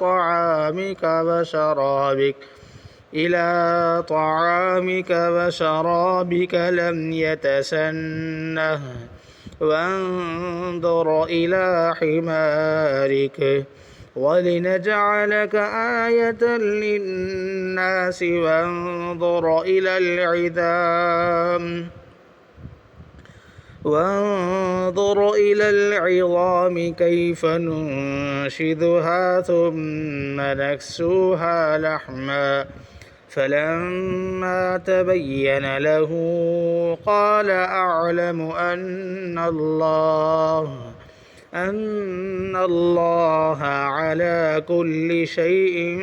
طعامك وشرابك لم يتسنه وانظر إلى حمارك ولنجعلك آية للناس وانظر إلى العظام كيف ننشزها ثم نكسوها لحما فلما تبين له قال أعلم أن الله على كل شيء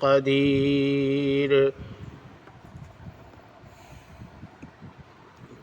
قدير।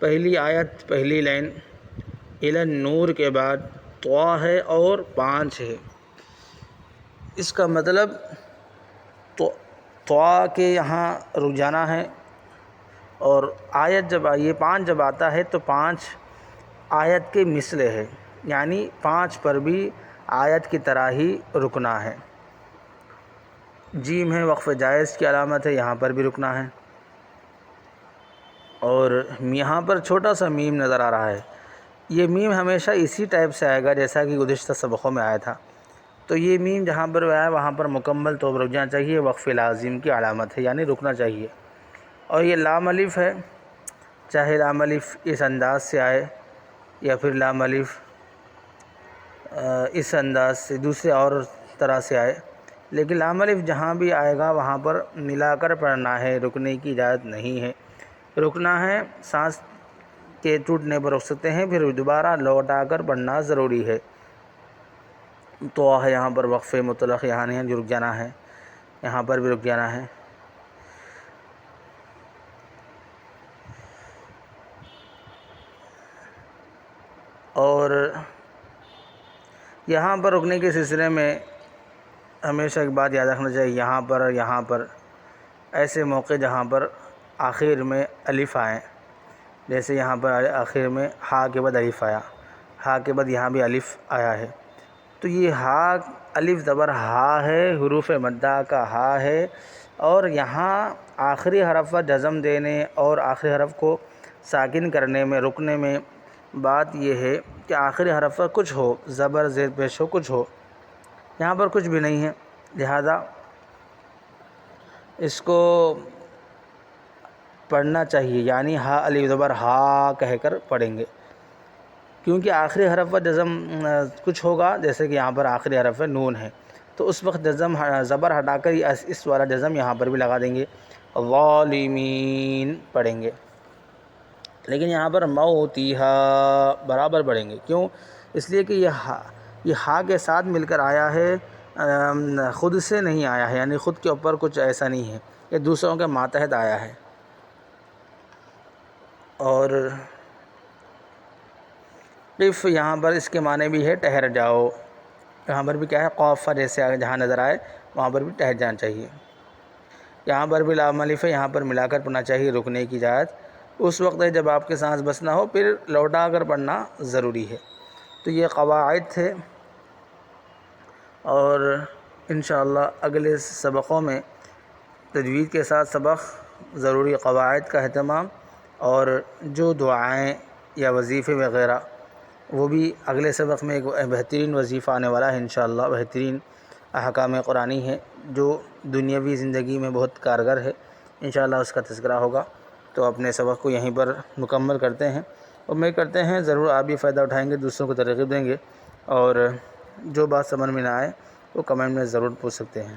پہلی آیت پہلی لائن الی النور کے بعد طوا ہے اور 5 ہے۔ اس کا مطلب طوا کے یہاں رک جانا ہے، اور آیت جب یہ 5 جب آتا ہے تو 5 آیت کے مثلے ہے، یعنی 5 پر بھی آیت کی طرح ہی رکنا ہے۔ جیم ہے وقف جائز کی علامت ہے، یہاں پر بھی رکنا ہے، اور یہاں پر چھوٹا سا میم نظر آ رہا ہے۔ یہ میم ہمیشہ اسی ٹائپ سے آئے گا جیسا کہ گزشتہ سبقوں میں آیا تھا، تو یہ میم جہاں پر آیا وہاں پر مکمل طور پر رک جانا چاہیے، وقف لازم کی علامت ہے، یعنی رکنا چاہیے۔ اور یہ لام الف ہے، چاہے لام الف اس انداز سے آئے یا پھر لام الف اس انداز سے دوسرے اور طرح سے آئے، لیکن لام الف جہاں بھی آئے گا وہاں پر ملا کر پڑھنا ہے، رکنے کی اجازت نہیں ہے۔ رکنا ہے، سانس کے ٹوٹنے پر رک سکتے ہیں، پھر دوبارہ لوٹا کر پڑھنا ضروری ہے۔ تو ہے یہاں پر وقف مطلق، یہاں نہیں رک جانا ہے، یہاں پر بھی رک جانا ہے۔ اور یہاں پر رکنے کے سلسلے میں ہمیشہ ایک بات یاد رکھنا چاہیے، یہاں پر ایسے موقع جہاں پر آخر میں الف آئیں، جیسے یہاں پر آخر میں ہا کے بعد الف آیا، ہا کے بعد یہاں بھی الف آیا ہے، تو یہ ہا الف زبر ہا ہے، حروف مدہ کا ہا ہے، اور یہاں آخری حرف پر جزم دینے اور آخری حرف کو ساکن کرنے میں، رکنے میں بات یہ ہے کہ آخری حرف پر کچھ ہو، زبر زیر پیش ہو، کچھ ہو، یہاں پر کچھ بھی نہیں ہے، لہذا اس کو پڑھنا چاہیے، یعنی ہا الف زبر ہا کہہ کر پڑھیں گے، کیونکہ آخری حرف پر جزم کچھ ہوگا، جیسے کہ یہاں پر آخری حرف نون ہے، تو اس وقت زبر ہٹا کر اس والا جزم یہاں پر بھی لگا دیں گے، ظالمین پڑھیں گے، لیکن یہاں پر موتیہا برابر پڑھیں گے۔ کیوں؟ اس لیے کہ یہ ہا کے ساتھ مل کر آیا ہے، خود سے نہیں آیا ہے، یعنی خود کے اوپر کچھ ایسا نہیں ہے، یہ دوسروں کے ماتحت آیا ہے۔ اور قف یہاں پر اس کے معنی بھی ہے ٹھہر جاؤ، یہاں پر بھی کیا ہے، قوف جیسے آگے جہاں نظر آئے وہاں پر بھی ٹھہر جانا چاہیے۔ یہاں پر بھی لام الف ہے، یہاں پر ملا کر پڑھنا چاہیے، رکنے کی اجازت اس وقت ہے جب آپ کے سانس بس نہ ہو، پھر لوٹا کر پڑھنا ضروری ہے۔ تو یہ قواعد تھے، اور انشاءاللہ اگلے سبقوں میں تجوید کے ساتھ سبق، ضروری قواعد کا اہتمام، اور جو دعائیں یا وظیفے وغیرہ وہ بھی اگلے سبق میں ایک بہترین وظیفہ آنے والا ہے انشاءاللہ، بہترین احکام قرآنی ہے جو دنیاوی زندگی میں بہت کارگر ہے، انشاءاللہ اس کا تذکرہ ہوگا۔ تو اپنے سبق کو یہیں پر مکمل کرتے ہیں، امید کرتے ہیں ضرور آپ بھی فائدہ اٹھائیں گے، دوسروں کو ترغیب دیں گے، اور جو بات سمجھ میں نہ آئے وہ کمنٹ میں ضرور پوچھ سکتے ہیں۔